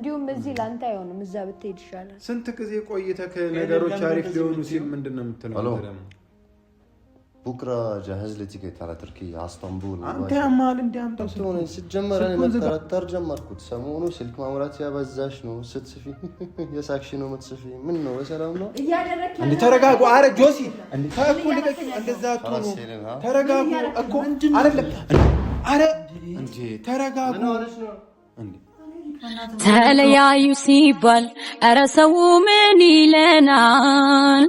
እንዲሁም እዚህ ላንተ አይሆንም እዛ ብትሄድ ይሻላል ስንት ጊዜ ቆይተህ ነገሮች አሪፍ ሊሆኑ ሲል ምንድነው የምትለው ደግሞ بكره جهز لي تيكت على تركيا على اسطنبول انت عمال انت عم تقول ስትጀመረ እኔ መጠራጠር ጀመርኩት ሰሞኑ ስልክ ማውራት ያበዛሽ ነው ስትስፊ የሳክሽ ነው የምትስፊ ምን ነው በሰላም ነው እንዴ ተረጋጉ አረ ጆሲ እንዴ ታኩ ልቀቅ እንደዛ አትሆኑ ተረጋጉ እኮ አይደለም አረ እንዴ ተረጋጉ እንዴ ተለያዩ ሲባል ኧረ ሰው ምን ይለናል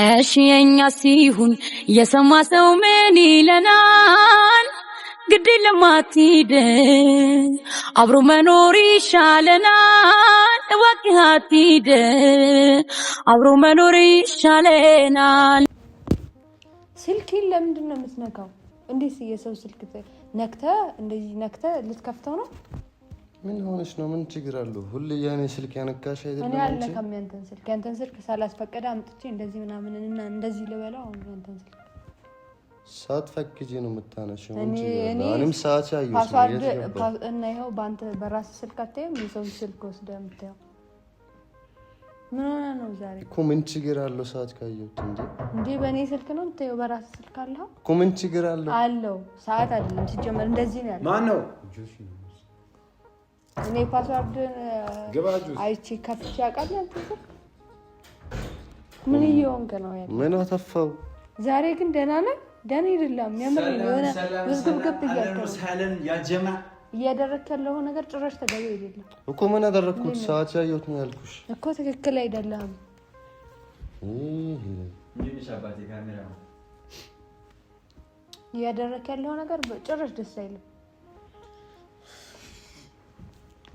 እሺ የኛ ሲሆን የሰማ ሰው ምን ይለናል ግድ ለማትሄድ አብሮ መኖር ይሻለናል እባክህ አትሄድ አብሮ መኖር ይሻለናል ስልኬን ለምንድን ነው የምትነካው እንዴት የሰው ስልክ ነክተህ እንደዚህ ነክተህ ልትከፍተው ነው ምን ሆነሽ ነው ምን ችግር አለው ሁሉ ያኔ ስልክ ያነካሽ አይደለም እኔ አልነካም ያንተን ስልክ ሳላስፈቀደ አምጥቼ እንደዚህ ምናምንና እንደዚህ ልበላው ያንተን ስልክ ሳትፈቅጂ ነው የምታነሺው እንጂ እኔም ሰዓት ያዩሽ ነው እና ይሄው ባንተ በራስ ስልክ አትይም የሰው ስልክ ወስደህ የምታየው ምን ሆነ ነው ዛሬ እኮ ምን ችግር አለው ሰዓት ካየሁት እንዴ በእኔ ስልክ ነው የምታየው በራስ ስልክ አለው እኮ ምን ችግር አለው ሰዓት አይደለም ሲጀመር እንደዚህ ነው ያለው ማን ነው ጆሲ ነው እኔ ፓስወርድ ገባጁ አይቼ ከፍቼ አውቃለሁ አንተ ምን ይሆንከ ነው ያለው ምን አተፋው ዛሬ ግን ደህና ነህ ደህና አይደለም የምር የሆነ ውዝግብግብ እያልከው ሰላም ያ ጀማ እያደረክ ያለው ነገር ጭራሽ ተገቢ አይደለም እኮ ምን አደረኩት ሰዓት ያየሁት ነው ያልኩሽ እኮ ትክክል አይደለም ምን ሻባቴ ካሜራ እያደረክ ያለው ነገር ጭራሽ ደስ አይልም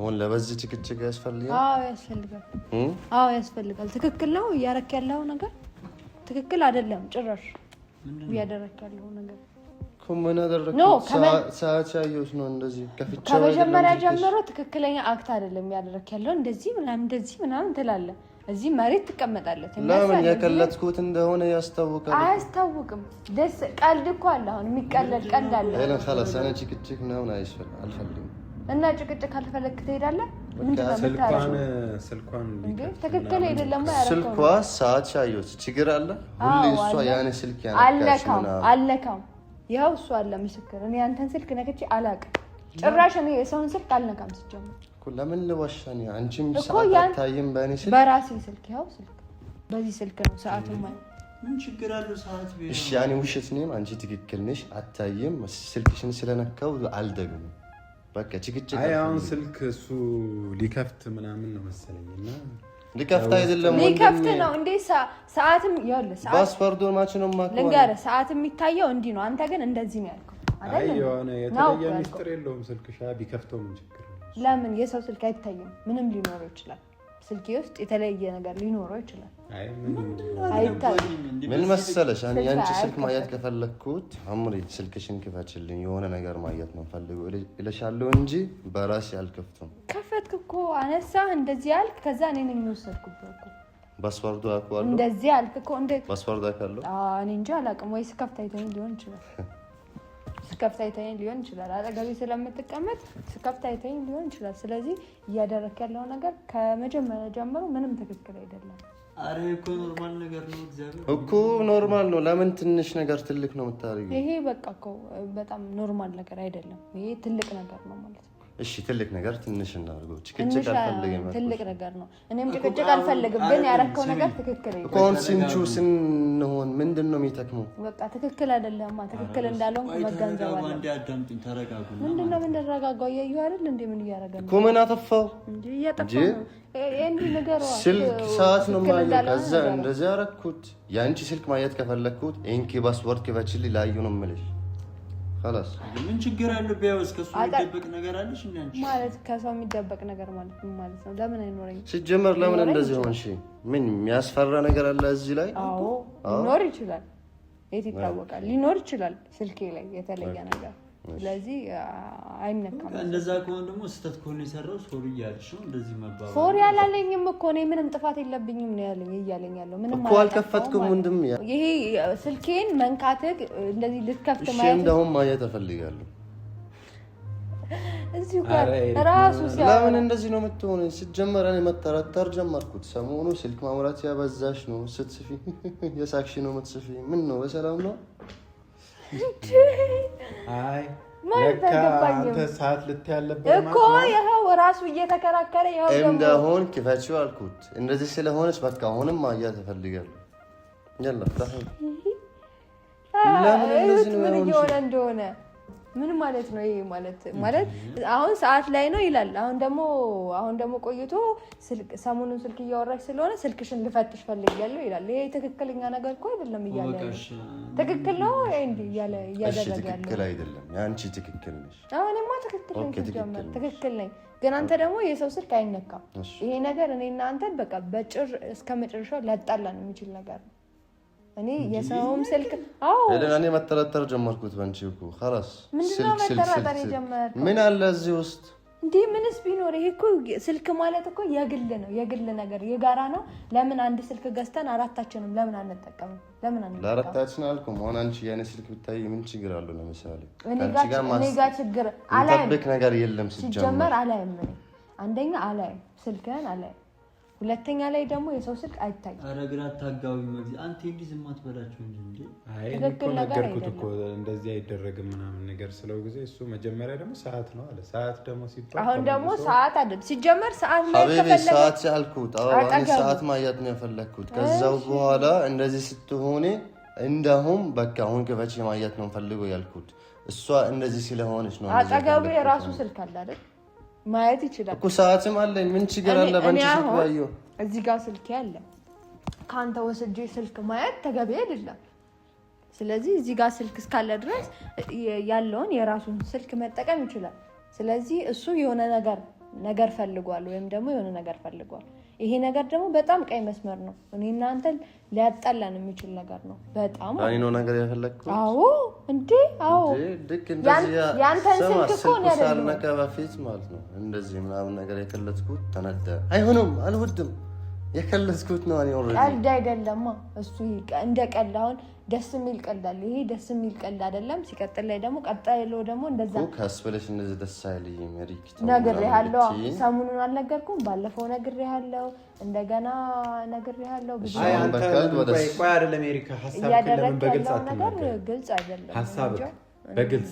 ወን ለበዚህ ጭቅጭቅ ያስፈልጋል አዎ ያስፈልጋል ትክክል ነው እያረክ ያለው ነገር ትክክል አይደለም ጭራሽ እያደረክ ያለው ነገር ኮመና አደረኩ ሰዓት ያየሁት ነው እንደዚህ ከፍቼ ከመጀመሪያ ጀምሮ ትክክለኛ አክት አይደለም ያደረክ ያለው እንደዚህ ምናምን ትላለህ እዚህ መሬት ትቀመጣለህ ለምን ያከለትኩት እንደሆነ ያስታውቃል አያስታውቅም ደስ ቀልድ እኮ አለ አሁን የሚቀለድ ቀልድ አለ አይደል خلاص انا ጭቅጭቅ ነው አልፈልግም እና ጭቅጭቅ ካልፈለክ ትሄዳለህ ምንድነው ስልኳን ትክክል አይደለም ያረከው ስልኳ ሰዓት ያየሁት ችግር አለ ሁሉ እሷ ያኔ ስልክ ያነካሽና አለካም ያው እሷ አለ ምስክር እኔ አንተን ስልክ ነክቼ አላቅም ጭራሽ እኔ የሰውን ስልክ አልነካም ሲጀምር ለምን ለዋሻኒ አንቺም ሰዓት ታይም በእኔ ስልክ በራሴ ስልክ ያው ስልክ በዚህ ስልክ ነው ሰዓቱን ማለት ምን ችግር አለው ሰዓት ቢሆን እሺ ያኔ ውሸት ነኝ አንቺ ትክክል ነሽ አታይም ስልክሽን ስለነካው አልደግም በቃ ጭቅጭቅ አሁን ስልክ እሱ ሊከፍት ምናምን ነው መሰለኝና ሊከፍት አይደለም ሊከፍት ነው እንዴ ሰዓትም ያለ ሰዓት ፓስፖርቱን ማችንም ማከው ለጋራ ሰዓት የሚታየው እንዲ ነው አንተ ግን እንደዚህ ነው ያልከው አይደል አይ የሆነ የተለየ ሚስጥር የለውም ስልክሻ ቢከፍተው ምን ችግር ነው ለምን የሰው ስልክ አይታየም ምንም ሊኖረው ይችላል ስልኬ ውስጥ የተለየ ነገር ሊኖረው ይችላል አይ ምን አይታየም ምን መሰለሽ አንቺ ስልክ ማየት ከፈለኩት አምሪ ስልክሽን ክፈችልኝ የሆነ ነገር ማየት ነው ፈልገው እለሻለሁ እንጂ በራስ ያልከፍተው ከፈትክ እኮ አነሳ እንደዚህ ያልክ ከዛ እኔ ነኝ ወሰድኩት እኮ ፓስወርዱ አቋርጦ እንደዚህ ያልክ እኮ እንደ ፓስወርድ አካለው እኔ እንጂ አላውቅም ወይስ ከፍታይተኝ ሊሆን ይችላል ስከፍታይተኝ ሊሆን ይችላል አጠገቤ ስለምትቀመጥ ስከፍታይተኝ ሊሆን ይችላል ስለዚህ እያደረክ ያለው ነገር ከመጀመሪያ ጀምሮ ምንም ትክክል አይደለም አሬ እኮ ኖርማል ነገር ነው እግዚአብሔር እኮ ኖርማል ነው ለምን ትንሽ ነገር ትልቅ ነው የምታረጊው ይሄ በቃ እኮ በጣም ኖርማል ነገር አይደለም ይሄ ትልቅ ነገር ነው ማለት ነው እሺ ትልቅ ነገር ትንሽ እናርገው ጭቅጭቅ አልፈልግም ትልቅ ነገር ነው እኔም ጭቅጭቅ አልፈልግም ግን ያረከው ነገር ትክክል አይደለም ኮንሲንቹ ስንሆን ምንድነው የሚተክመው በቃ ትክክል አይደለም ትክክል እንዳለው መገንዘብ አለ አንዴ አዳምጡኝ ተረጋጉ ምንድነው ምን ተረጋጋው ያዩ አይደል እንዴ ምን ያረጋል እኮ ምን አጠፋው እንዴ ያጠፋው እንዴ ነገር ስልክ ሰዓት ነው ማየት ከዛ እንደዚህ አረኩት ያንቺ ስልክ ማየት ከፈለኩት እንኪ ፓስወርድ ክፈችልኝ ላዩ ነው የምልሽ خلاص ምን ችግር አለ ቢያውስ ከሱ የሚደበቅ ነገር አለሽ እንዴ አንቺ ማለት ከሰው የሚደበቅ ነገር ማለት ነው ለምን አይኖርም ሲጀመር ለምን እንደዚህ ሆንሽ ምን የሚያስፈራ ነገር አለ እዚህ ላይ አዎ ሊኖር ይችላል የት ይታወቃል ሊኖር ይችላል ስልኬ ላይ የተለየ ነገር ስለዚህ አይነካም እንደዛ ከሆነ ደግሞ ስተት ከሆነ የሰራው ሶሪ ያልሽ ነው እንደዚህ መባባል ሶሪ ያላለኝም እኮ ነው ምንም ጥፋት የለብኝም ነው ያለኝ እያለኝ ያለው ምንም እኮ አልከፈትኩም ወንድም ይሄ ስልኬን መንካትህ እንደዚህ ልትከፍት ማለት እንደውም ማየት እፈልጋለሁ እዚሁ ጋር ራሱ ሲያወራ ለምን እንደዚህ ነው የምትሆነው? ሲጀመር እኔ መጠራጠር ጀመርኩት። ሰሞኑ ስልክ ማውራት ያበዛሽ ነው፣ ስትስፊ የሳክሽ ነው የምትስፊ። ምን ነው በሰላም ነው? አይ ለካ አንተ ሰዓት ልት ያለበት እኮ ይኸው ራሱ እየተከራከረ ይኸው ደግሞ እንደሆን ክፈችው አልኩት። እንደዚህ ስለሆነች በቃ አሁንም ማያ ተፈልጋለሁ። يلا ታዲያ ለምን እንደዚህ ነው የሆነ እንደሆነ ምን ማለት ነው? ይሄ ማለት አሁን ሰዓት ላይ ነው ይላል። አሁን ደግሞ ቆይቶ ሰሞኑን ስልክ እያወራች ስለሆነ ስልክሽን ልፈትሽ ፈልጋለሁ ይላል። ይሄ ትክክለኛ ነገር እኮ አይደለም እያለ ትክክል ነው እንዴ እያለ እያደረገ ያለው ትክክል አይደለም። ያንቺ ትክክል ነሽ። እኔማ ትክክል ነኝ። ግን አንተ ደግሞ የሰው ስልክ አይነካም። ይሄ ነገር እኔና አንተን በቃ በጭር እስከ መጨረሻው ሊያጣላን የሚችል ነገር ነው። እኔ የሰውም ስልክ እኔ መጠራጠር ጀመርኩት ባንቺ እኮ خلاص ስልክ ምን አለ እዚህ ውስጥ እንዴ? ምንስ ቢኖር ይሄ እኮ ስልክ ማለት እኮ የግል ነገር የጋራ ነው። ለምን አንድ ስልክ ገዝተን አራታችንም ለምን አንጠቀምም? ለአራታችን አልኩም። አሁን አንቺ የኔ ስልክ ብታይ ምን ችግር አለው? ለምሳሌ እኔ ጋር ችግር አላየም ነገር የለም። ሲጀመር አላየም። አንደኛ አላየም፣ ስልክህን አላየም። ሁለተኛ ላይ ደግሞ የሰው ስልክ አይታይም። አረ ግራ ታጋዊ ማለት አንተ እንዴ ዝም አትበላችሁ እንጂ አይ እኮ ነገርኩት እኮ እንደዚህ አይደረግም ምናምን ነገር ስለው ጊዜ እሱ መጀመሪያ ደግሞ ሰዓት ነው አለ። ሰዓት ደግሞ ሲባል አሁን ደግሞ ሰዓት አይደል ሲጀመር ሰዓት ላይ ከፈለገ ሰዓት ያልኩት አሁን ሰዓት ማየት ነው የፈለኩት። ከዛው በኋላ እንደዚህ ስትሆኔ እንደውም በቃ አሁን ከፈች ማየት ነው ፈልገው ያልኩት። እሷ እንደዚህ ስለሆነች ነው። አጠገቡ የራሱ ስልክ አለ አይደል? ማየት ይችላል እኮ ሰዓትም አለኝ። ምን ችግር አለ? ባንቺ ስልክ ባየው እዚህ ጋር ስልክ ያለ ካንተ ወስጄ ስልክ ማየት ተገቢ አይደለም። ስለዚህ እዚህ ጋር ስልክ እስካለ ድረስ ያለውን የራሱን ስልክ መጠቀም ይችላል። ስለዚህ እሱ የሆነ ነገር ፈልጓል ወይም ደግሞ የሆነ ነገር ፈልጓል። ይሄ ነገር ደግሞ በጣም ቀይ መስመር ነው። እኔና አንተ ሊያጣላን የሚችል ነገር ነው። በጣም አይ ነው ነገር ያፈለኩት። አዎ እንዴ ድክ እንደዚህ ያንተን ስልክ እኮ ነው ያለው በፊት ማለት ነው። እንደዚህ ምናምን ነገር የከለስኩት ተነዳ። አይሆንም አልወድም የከለስኩት ነው። እኔ ኦሬዲ ቀልድ አይደለም እሱ እንደ ቀልድ አሁን ደስ የሚል ቀልድ አለ። ይሄ ደስ የሚል ቀልድ አይደለም። ሲቀጥል ላይ ደግሞ ቀጣይሎ ደግሞ እንደዛ ካስበለሽ እንደዚህ ደስ አይልም። ሪክቶ ነግሬሃለሁ። ሰሞኑን አልነገርኩም? ባለፈው ነግሬሃለሁ፣ እንደገና ነግሬሃለሁ። ብዙ ቆይ አይደለም አሜሪካ ሐሳብ ከለምን በግልጽ አትናገር። ግልጽ አይደለም ሐሳብ በግልጽ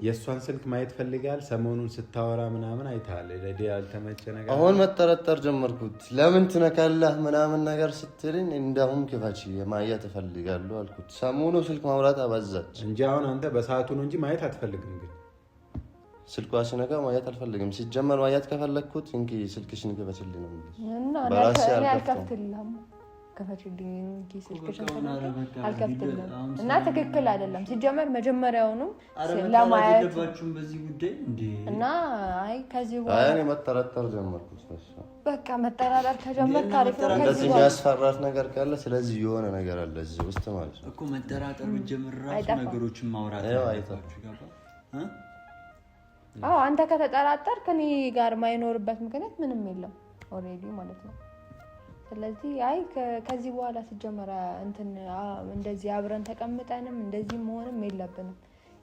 የእሷን ስልክ ማየት ፈልጋል። ሰሞኑን ስታወራ ምናምን አይታል ለዲ ያልተመቸ ነገር አሁን መጠራጠር ጀመርኩት። ለምን ትነካለህ ምናምን ነገር ስትልኝ እንደውም ክፋች ማየት እፈልጋለሁ አልኩት። ሰሞኑ ስልክ ማውራት አበዛች እንጂ አሁን አንተ በሰዓቱ ነው እንጂ ማየት አትፈልግም። ግን ስልኳ ሲነካ ማየት አልፈልግም። ሲጀመር ማየት ከፈለኩት እንኪ ስልክሽን ክፈችልኝ ነው እና እኔ አልከፍትልህም። ከፈችልኝ እንኪ ስልክሽን አልከፍትልህም። እና ትክክል አይደለም ሲጀመር መጀመሪያውኑ ለማየት ለባችሁም በዚህ ጉዳይ እንዴ እና አይ ከዚህ በኋላ እኔ መጠራጠር ጀመርኩት። በቃ መጠራጠር ከጀመርክ ታሪክ ነው። ከዚህ የሚያስፈራት ነገር ካለ ስለዚህ የሆነ ነገር አለ እዚህ ውስጥ ማለት ነው እኮ መጠራጠር ጀምር ራሱ ነገሮችን ማውራት አይታችሁ ገባ። አንተ ከተጠራጠርክ እኔ ጋር ማይኖርበት ምክንያት ምንም የለም ኦሬዲ ማለት ነው። ስለዚህ አይ ከዚህ በኋላ ሲጀመር እንደዚህ አብረን ተቀምጠንም እንደዚህ መሆንም የለብንም።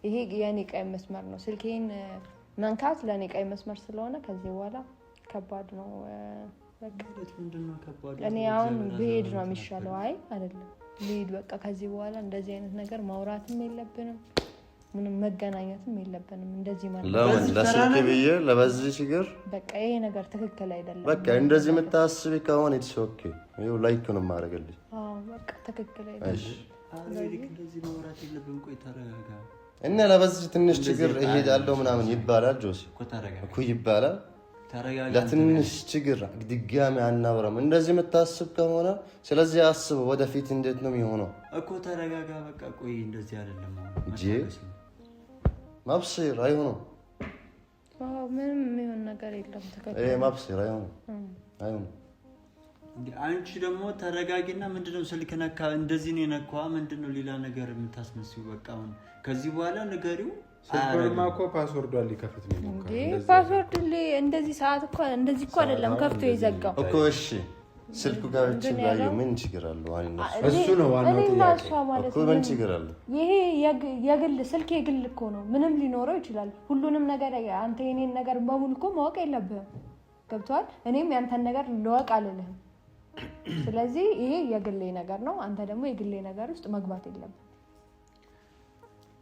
ይሄ የኔ ቀይ መስመር ነው። ስልኬን መንካት ለኔ ቀይ መስመር ስለሆነ ከዚህ በኋላ ከባድ ነው። በቃ እኔ አሁን ብሄድ ነው የሚሻለው። አይ አይደለም ልሂድ በቃ ከዚህ በኋላ እንደዚህ አይነት ነገር ማውራትም የለብንም፣ ምንም መገናኘትም የለብንም። እንደዚህ ማለት ለምን ለስልክ ብዬ ለበዚህ ችግር በቃ ይሄ ነገር ትክክል አይደለም። በቃ እንደዚህ የምታስቢ ከሆነ ኢትስ ኦኬ ይኸው ላይክ ነው ማድረግልኝ። በቃ ትክክል አይደለም። እሺ እንደዚህ ማውራት የለብንም። ቆይ ተረጋጋ እና ለበዚህ ትንሽ ችግር እሄዳለሁ ምናምን ይባላል ጆሲ እኮ ይባላል። ተረጋጋ ለትንሽ ችግር ድጋሚ አናወራም። እንደዚህ የምታስብ ከሆነ ስለዚህ አስብ ወደፊት እንዴት ነው የሚሆነው እኮ ተረጋጋ በቃ። ቆይ እንደዚህ አይደለም እንጂ ማብሰር አይሆንም። ምንም የሚሆን ነገር የለም። ተከታታይ ማብሰር አይሆንም። አንቺ ደግሞ ተረጋጊና ምንድነው ስልክ ነካ እንደዚህ ነው የነካው ምንድነው ሌላ ነገር የምታስመስዩ? በቃ አሁን ከዚህ በኋላ ንገሪው። ስልኩማ እኮ ፓስወርዷን ሊከፍት ነው እንዴ? ፓስወርድ እንደዚህ ሰዓት እኮ እንደዚህ እኮ አይደለም ከፍቶ ይዘጋው እኮ። እሺ ስልኩ ጋር ብቻ ያየው ምን ችግር አለው? እሱ ነው ዋናው ጥያቄ እኮ ምን ችግር አለው? ይሄ የግል ስልክ የግል እኮ ነው። ምንም ሊኖረው ይችላል። ሁሉንም ነገር አንተ የኔን ነገር በሙሉ እኮ ማወቅ የለብህም። ገብቶሃል? እኔም ያንተን ነገር ልወቅ አልልህም። ስለዚህ ይሄ የግሌ ነገር ነው። አንተ ደግሞ የግሌ ነገር ውስጥ መግባት የለብህም።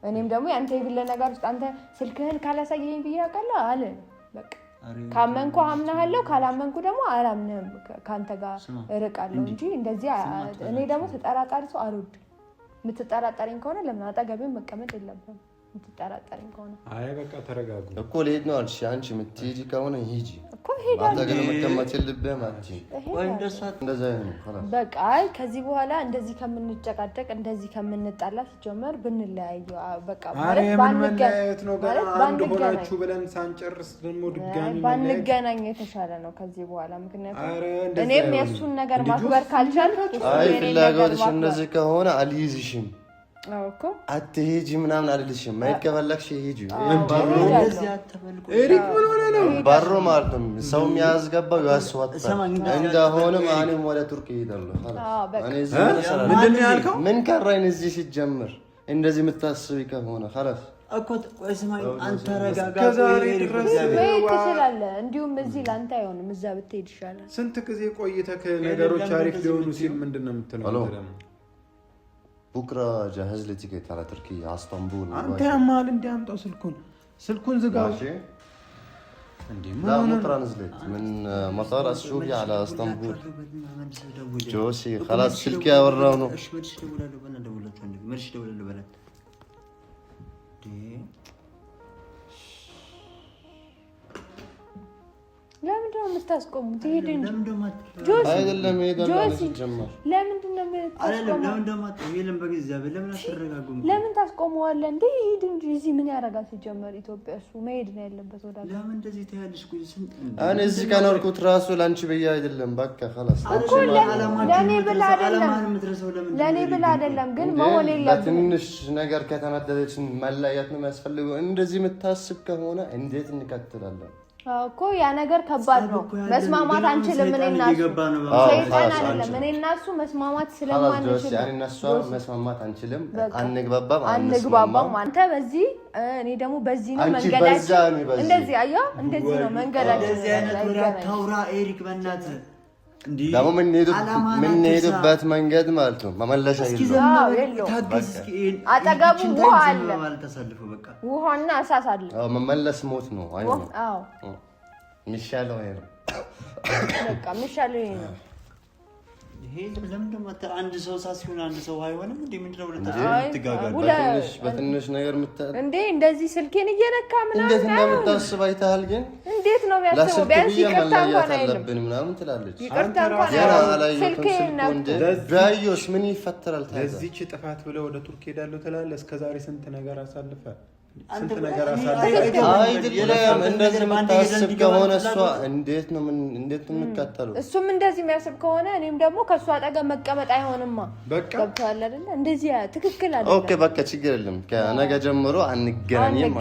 እኔም ደግሞ ያንተ የግል ነገር ውስጥ አንተ ስልክህን ካላሳየኝ ብዬ አውቃለሁ አለ። በቃ ካመንኩ አምናለሁ፣ ካላመንኩ ደግሞ አላምንህም። ካንተ ጋር እርቃለሁ እንጂ እንደዚህ እኔ ደግሞ ተጠራጣሪ ሰው አልወድም። የምትጠራጠሪኝ ከሆነ ለምን አጠገቤም መቀመጥ የለብህም። የምትጠራጠሪኝ ከሆነ አይ በቃ ተረጋጉ እኮ ልሄድ ነው አልሽ። አንቺ የምትሄጂ ከሆነ ሂጂ እኮ ሄዳለሁ። አጠገብ መቀመጥ የለብህም አንቺ። ወይ እንደዛ ነው خلاص በቃ። አይ ከዚህ በኋላ እንደዚህ ከምንጨቃጨቅ እንደዚህ ከምንጣላ ሲጀመር ብንለያይ በቃ ማለት ባንገናኝ ነው ጋር አንድ ሆናችሁ ብለን ሳንጨርስ ደግሞ ድጋሚ ባንገናኝ የተሻለ ነው ከዚህ በኋላ። ምክንያቱም እኔም የሱን ነገር ማክበር ካልቻልኩ አይ ፍላጎትሽ እንደዚህ ከሆነ አልይዝሽም እኮ አትሄጂ ምናምን አልልሽም። ማይክ ከፈለግሽ ሂጂ። እንደዚህ አትበልቁ። ኤሪክ ምን ሆነ ነው ባሮ ማለት ነው ሰው የሚያስገባው ያስወጣል። እንደሆነ ማንም ወደ ቱርክ ይሄዳል። እኔ እዚህ ምንድን ነው ያልከው? ምን ቀረኝ እዚህ ሲጀምር እንደዚህ የምታስቢ ከሆነ خلاص እኮ እስማኝ አንተ ረጋጋ። ወይ ትችላለህ። እንዲሁም እዚህ ላንተ አይሆንም፣ እዛ ብትሄድ ይሻላል። ስንት ጊዜ ቆይተህ ነገሮች አሪፍ ሊሆኑ ሲል ምንድን ነው የምትለው? بكره جهز لي تيكت على تركيا على اسطنبول. انت يا مال انت امطو سلكون زقاو لا مطره نزلت من مطار سوريا على اسطنبول. جوسي خلاص سلكي اورونه ايش مش تقول له بنا دولته مش تقول له بلد دي ለምንድን ነው የምታስቆሙት? ይሄድ እንጂ ጆሲ አይደለም ይሄዳል ሲጀመር ለምንድን ነው ለምን ታስቆመዋለህ እንዴ? ይሄድ እንጂ እዚህ ምን ያደርጋል? ሲጀመር ኢትዮጵያ እሱ መሄድ ነው ያለበት ወዳለ። ለምን እንደዚህ ታያለሽ? እኔ እዚህ ከኖርኩት ራሱ ላንቺ ብዬ አይደለም በቃ خلاص እኮ ለኔ ብላ አይደለም ግን መሆን የለበትም። ትንሽ ነገር ከተመደለች መለያየት ነው የሚያስፈልገው። እንደዚህ የምታስብ ከሆነ እንዴት እንቀጥላለን? እኮ ያ ነገር ከባድ ነው። መስማማት አንችልም። እኔና እሱ ሰይጣን አይደለም። እኔና እሱ መስማማት ስለማንችል እኔና እሱ መስማማት አንችልም፣ አንግባባም። አንተ በዚህ እኔ ደግሞ በዚህ ነው መንገዳችን። እንደዚህ አየው፣ እንደዚህ ነው መንገዳችን። እንደዚህ አይነት ወሬ ታውራ ኤሪክ በእናትህ ደግሞ ምን ሄድበት መንገድ ማለት ነው መመለሻ የለውም። አጠገቡ ውሃ አለ፣ ውሃና እሳት አለ። መመለስ ሞት ነው። አይ ነው የሚሻለው ይሄ ነው በቃ የሚሻለው ይሄ ነው። ይሄ ለምን ደግሞ አንድ ሰው ሳሲሆን አንድ ሰው አይሆንም እንዴ? ምንድነው ለተጋጋሉ በትንሽ ነገር እንዴ? እንደዚህ ስልኬን እየነካ ምናምን እንዴት እንደምታስብ አይተሃል? ግን እንዴት ነው የሚያስበው? ቢያንስ ይቅርታ እንኳን አይለብን ምናምን ትላለች። ይቅርታ እንኳን ስልኬን ዳዮስ ምን ይፈጠራል? ታዲያ ለዚህች ጥፋት ብለው ወደ ቱርክ ሄዳለሁ ትላለህ። እስከዛሬ ስንት ነገር አሳልፈ ስንት ነገር አይደለም። እንደዚህ የምታስብ ከሆነ እሷ እንዴት ነው የምንከተለው? እሱም እንደዚህ የሚያስብ ከሆነ እኔም ደግሞ ከእሱ አጠገብ መቀመጥ አይሆንማ። ገብቶሃል አይደለ? እንደዚህ ትክክል አይደለም። ኦኬ በቃ ችግር የለም። ከነገ ጀምሮ አንገናኝም፣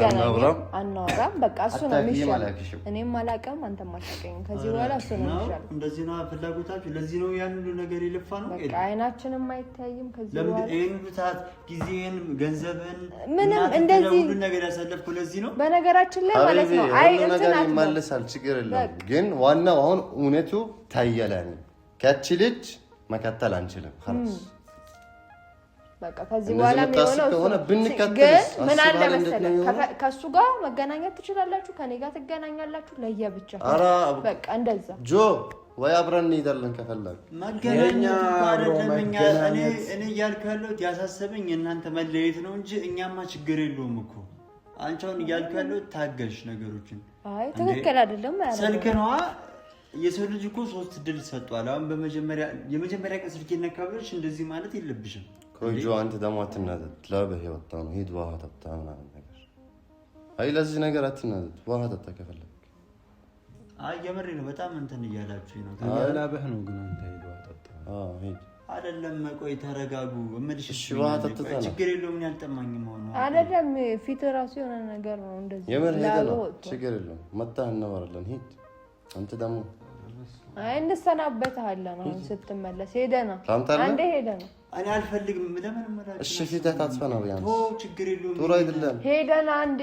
አናወራም። በቃ እሱ ነው የሚሻለው። እኔም አላውቅም፣ አንተም አታውቅኝም። ከዚህ በኋላ እሱ ነው የሚሻለው። እንደዚህ ነው ፍላጎታችሁ። ለዚህ ነው ያን ሁሉ ነገር የለፋ ነው። በቃ አይናችንም አይታይም። ከዚህ በኋላ ለምን ይሄን ብታት ጊዜን ገንዘብን ምንም እንደዚህ ነገር ያሳለፍኩ ለዚህ ነው። በነገራችን ላይ ማለት ነው አይ ነገር ይመለሳል፣ ችግር የለም። ግን ዋናው አሁን እውነቱ ታየለን። ከቺ ልጅ መከተል አንችልም። خلاص በቃ ከዚህ በኋላ የሚሆነው ከሆነ ብንከተልስ ምን አለ መሰለህ፣ ከሱ ጋር መገናኘት ትችላላችሁ፣ ከኔ ጋር ትገናኛላችሁ ለየብቻ። በቃ እንደዛ ጆ ወይ አብረን እንሄዳለን ከፈለግ እኔ እያልኩ ያለሁት ያሳሰበኝ እናንተ መለየት ነው እንጂ እኛማ ችግር የለውም እኮ። አንቺ አሁን እያልኩ ያለሁት ታገሽ ነገሮችን። አይ ትክክል አይደለም ማለት ነው። ስልክ ነዋ። የሰው ልጅ እኮ 3 ድል ሰጥቷል። አሁን የመጀመሪያ ቀን ስልክ ነካብለሽ እንደዚህ ማለት የለብሽም። ኮጆ አንተ ደግሞ አትናደድ። ለበህ ወጣ ነው ሂድ ውሃ ጠጣ ምናምን ነገር። አይ ለዚህ ነገር አትናደድ። ውሃ ጠጣ ከፈለግ። አይ የምሬ ነው። በጣም እንትን እያላችሁ ነው። ለበህ ነው ግን አንተ ሂድ ውሃ ጠጣ። ሂድ አይደለም። ቆይ ተረጋጉ። እምልሽ ውሃ ጠጥታ ነው። ችግር የለውም። ያልጠማኝም ሆኖ አይደለም። ፊት ራሱ የሆነ ነገር ነው እንደዚህ። የምር ሄደ ነው። ችግር የለውም። መጣ እናወራለን። ሂድ አንተ ደግሞ አይ እንሰናበታለን ነው ስትመለስ ሄደና አንዴ ሄደና እኔ አልፈልግም ለምን ማለት እሺ ፊትህ ታጥፈናው ቢያንስ ችግር የለውም ጥሩ አይደለም ሄደና አንዴ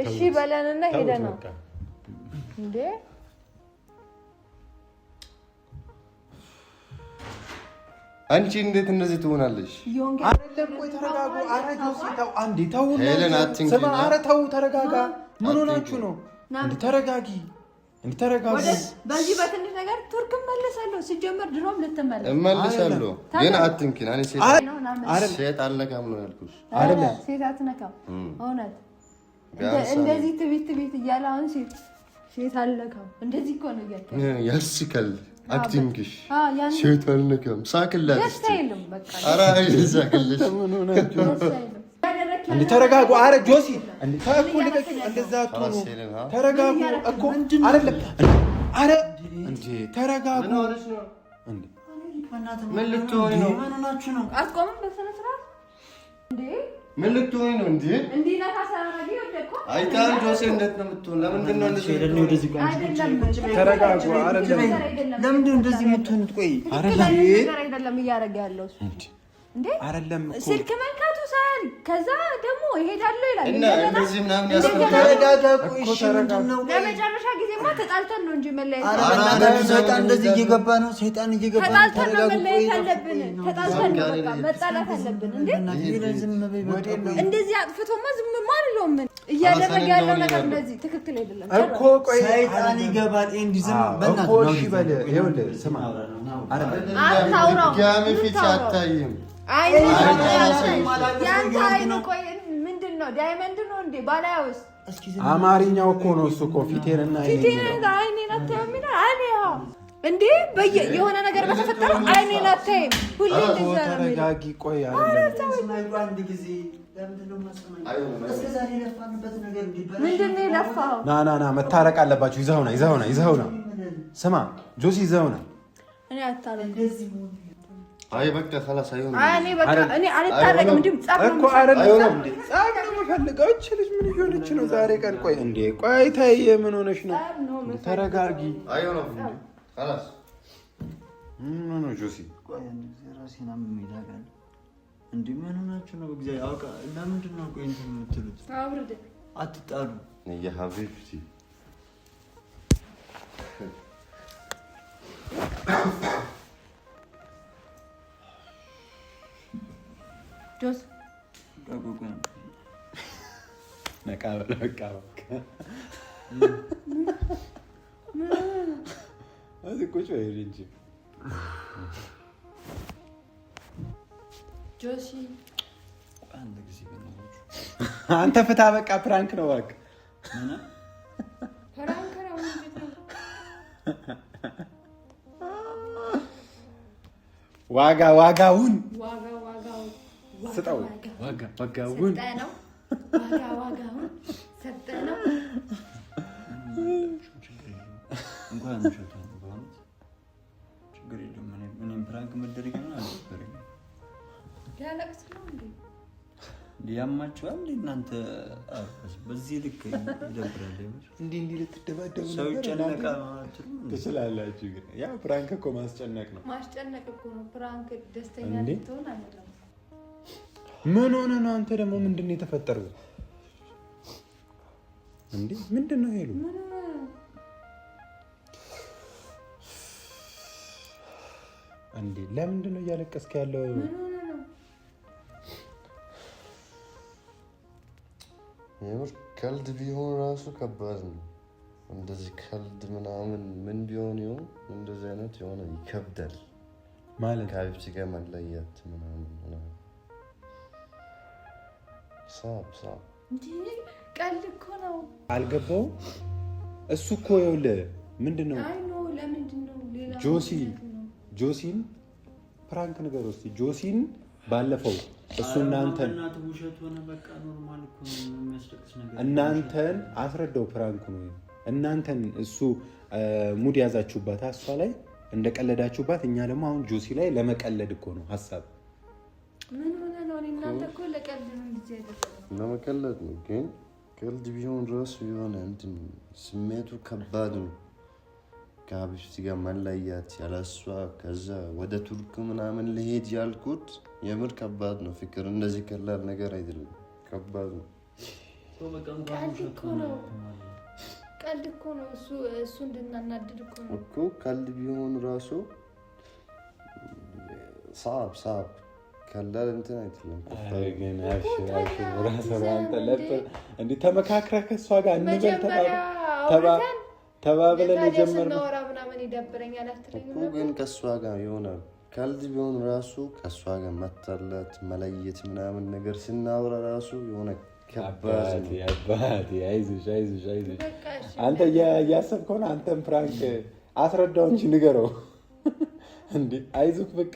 እሺ በለንና ሄደና እንዴ አንቺ እንዴት እንደዚህ ትሆናለሽ? አይደለም ቆይ ተረጋጉ። ኧረ ጆሲ ተው አንዴ ተው። ሄለን አትንኪ። ስማ ኧረ ተው ተረጋጋ። ምን ሆናችሁ ነው? እንዴ ተረጋጊ። እንዴ ተረጋጉ። በዚህ በትንሽ ነገር ቱርክም መልሳለሁ። ሲጀመር ድሮም ልትመለስ እመልሳለሁ። ግን አትንኪን። እኔ ሴት አልነካም ነው ያልኩሽ። አይደለም ሴት አትነካም። እውነት እንደዚህ ትቢት እያለ አሁን ሴት አልነካም። እንደዚህ እኮ ነው ያስከል አክቲንግሽ ሴት አልነካም። ሳክላት ደስታይልም በቃ ኧረ አይሳክልሽ። ምን ሆናችሁ? እንዴ ተረጋጉ። ኧረ ጆሲ እንዴ ታኩ ልቀቂ። እንደዛ አትሆኑ። ተረጋጉ እኮ አይደለም። ኧረ እንዴ ተረጋጉ። እንዴ ምን ልትሆኚ ነው? ምን ሆናችሁ ነው? አትቆምም በስነ ስርዓት እንዴ ምን ልትሆኚ ነው? እንዴ ነካሳራጊ ወደኮ አይታን ጆሲ እንዴት ነው የምትሆን? ለምንድን ነው እንደዚህ ሄደን ወደዚህ ጋር ተረጋጉ። አይደለም ለምንድን ነው እንደዚህ የምትሆኑት? ቆይ አይደለም እያደረገ ያለው እንዴ አይደለም ስልክ መንካቱ ሳይል ከዛ ደግሞ እሄዳለሁ ይላል እና እንደዚህ ምናምን ያስፈልጋል። ተረጋጋ። ቆይ እሺ ምንድነው? ለመጨረሻ ጊዜማ ተጣልተን ነው እንጂ መለያየት ሰይጣን እንደዚህ እየገባ ነው። ሰይጣን እየገባ ነው። ተጣልተን ነው መለያየት አለብን። ተጣልተን ነው በቃ መጣላት አለብን። እንዴ እንደዚህ አጥፍቶማ ዝም ማለት ነው። ምን እያደረገ ያለው ነገር እንደዚህ ትክክል አይደለም እኮ። ቆይ ሰይጣን ይገባል። እንዴ ዝም በእናትህ እኮ እሺ በል። ይኸውልህ ስማ አታውራው ጋሚ ፊት አታይም። አይ ያንተ አይኑ ቆይ ምንድን ነው? ዳይመንድ ነው እንዴ? ባላውስ አማርኛው እኮ ነው እሱ እኮ ፊቴንና አይኔን አታይም ይላል። አይኔ እንዴ የሆነ ነገር በተፈጠረ አይኔን አታይም። ሁሌ እንደዛ ነው። ተረጋጊ። ቆይ አይደለም አንድ ጊዜ ምንድን ነው የለፋኸው? ና መታረቅ አለባችሁ። ይዘኸው ና ስማ ጆሲ ይዘኸው ና እኔ አታረቅ አይ በቃ خلاص አይሆንም። እኔ አልታረቅም። እንዴ ጻፍ ነው እኮ አይደለም እንዴ ጻፍ ነው የምፈልገው። እቺ ልጅ ምን እየሆነች ነው ዛሬ ቀን? ቆይ እንዴ ቆይ ተይ፣ ምን ሆነሽ ነው? ተረጋጊ። አይሆንም እንዴ خلاص ምን ነው ጆሲ? ቆይ ራሴን አምሜዳጋል እንዴ ምን ሆናችሁ ነው? በእግዚአብሔር አውቃ ለምንድን ነው ቆይ እንትን የምትሉት? አውርድ አትጣሉ። يا حبيبتي ጆስ ነቃ በቃ እዚህ ቁጭ በይ እንጂ ጆሲ አንተ ፍታ በቃ። ፕራንክ ነው በቃ ፕራንክ ነው። ዋጋውን ስጠው። ዋጋውን ሰጠነው። እንኳን ችግር የለም። እኔም ፕራንክ መደረግ ነው አልነበረም። ያለቅስ ነው እንዴ? ሊያማችኋል እናንተ። በዚህ ልክ ይደብራል። እንዲህ ልትደባደቡ ሰው ጨነቃ ትችላላችሁ። ግን ያ ፕራንክ እኮ ማስጨነቅ ነው። ማስጨነቅ እኮ ነው ፕራንክ። ደስተኛ ልትሆን አይደለም። ምን ሆነ ነው? አንተ ደግሞ ምንድን ነው የተፈጠረው እንዴ? ምንድን ነው ሄሉ? እንዴ ለምንድን ነው እያለቀስክ ያለው? የምር ከልድ ቢሆን ራሱ ከባድ ነው። እንደዚህ ከልድ ምናምን ምን ቢሆን ይሁን እንደዚህ አይነት የሆነ ይከብዳል ማለት ከአቢብቲ ጋር መለየት ምናምን ሳብ እንዴ ቀልድ እኮ ነው። አልገባውም። እሱ እኮ ይኸውልህ ምንድን ነው አይ ኖ ለምንድን ነው ሌላ ጆሲን ፕራንክ ነገር ውስጥ ጆሲን ባለፈው እሱ እናንተን እናንተን አስረዳው። ፕራንኩ ነው እናንተን እሱ ሙድ ያዛችሁባት እሷ ላይ እንደቀለዳችሁባት፣ እኛ ደግሞ አሁን ጆሲ ላይ ለመቀለድ እኮ ነው ሀሳብ። ምን ሆነ ነው? እናንተ እኮ ለቀልድ ነው እንጂ አይደለም ለመቀለድ ነው። ግን ቀልድ ቢሆን ራሱ የሆነ እንትን ስሜቱ ከባድ ነው። ከሀቢብቲ ጋር መለያት ያለሷ ከዛ ወደ ቱርክ ምናምን ልሄድ ያልኩት የምር ከባድ ነው። ፍቅር እንደዚህ ቀላል ነገር አይደለም፣ ከባድ ነው። ቀልድ እኮ ነው እሱ እንድናናድድ እኮ ነው እኮ። ቀልድ ቢሆን ራሱ ሳብ ቀላል እንትን አይደለም። ግን እንዲህ ተመካክረህ ከእሷ ጋር እንበል ተባብለን የጀመርነው ምናምን ይደብረኛል አትለኝም እኮ። ግን ከእሷ ጋር የሆነ ቀልድ ቢሆን ራሱ ከእሷ ጋር መታለት መለየት ምናምን ነገር ስናወራ ራሱ የሆነ ከባድ ነው። አይዞሽ አንተ እያሰብከው ነው። አንተም ፕራንክ አስረዳው እንጂ ንገረው እንዴ። አይዞህ በቃ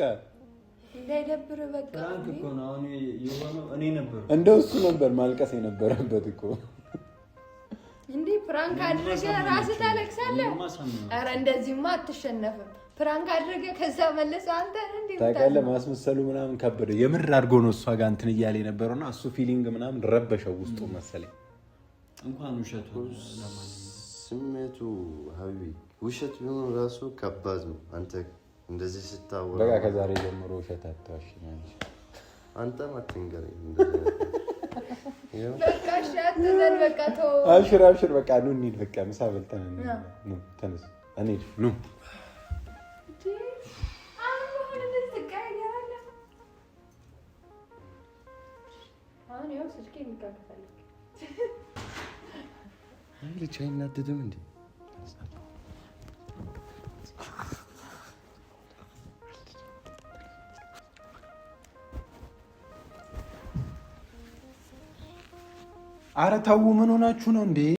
እንዳይደብር በቃ ፕራንክ እኮ ነው። አሁን የሆነው እኔ ነበር እንደው እሱ ነበር ማልቀስ የነበረበት እኮ እንዴ። ፕራንክ አድርገህ ራስህ ታለቅሳለህ። ኧረ እንደዚህማ አትሸነፍም። ፕራንክ አድርገህ ከዛ መልሰህ አንተ እንዴ ታውቃለህ፣ ማስመሰሉ ምናምን ከበደ። የምር አድርጎ ነው እሷ ጋር እንትን እያለ የነበረውና እሱ ፊሊንግ ምናምን ረበሸው ውስጡ መሰለኝ። እንኳን ውሸቱ ስሜቱ ሀቢቢ ውሸት ቢሆን ራሱ ከባድ ነው። አንተ እንደዚህ ስታወራ በቃ ከዛሬ ጀምሮ ውሸት አታዋሽ ማለት አንተም አትንገረኝ። በቃ ሻትዘን በቃ ተው። አብሽር በቃ ኑ እንሂድ። በቃ ምሳ በልተን ነው ተነስ እንሂድ ኑ። አሁን ያው ስልኬ የሚካፈል ልጅ አይናደድም እንዴ? ኧረ ተው ምን ሆናችሁ ነው እንዴ?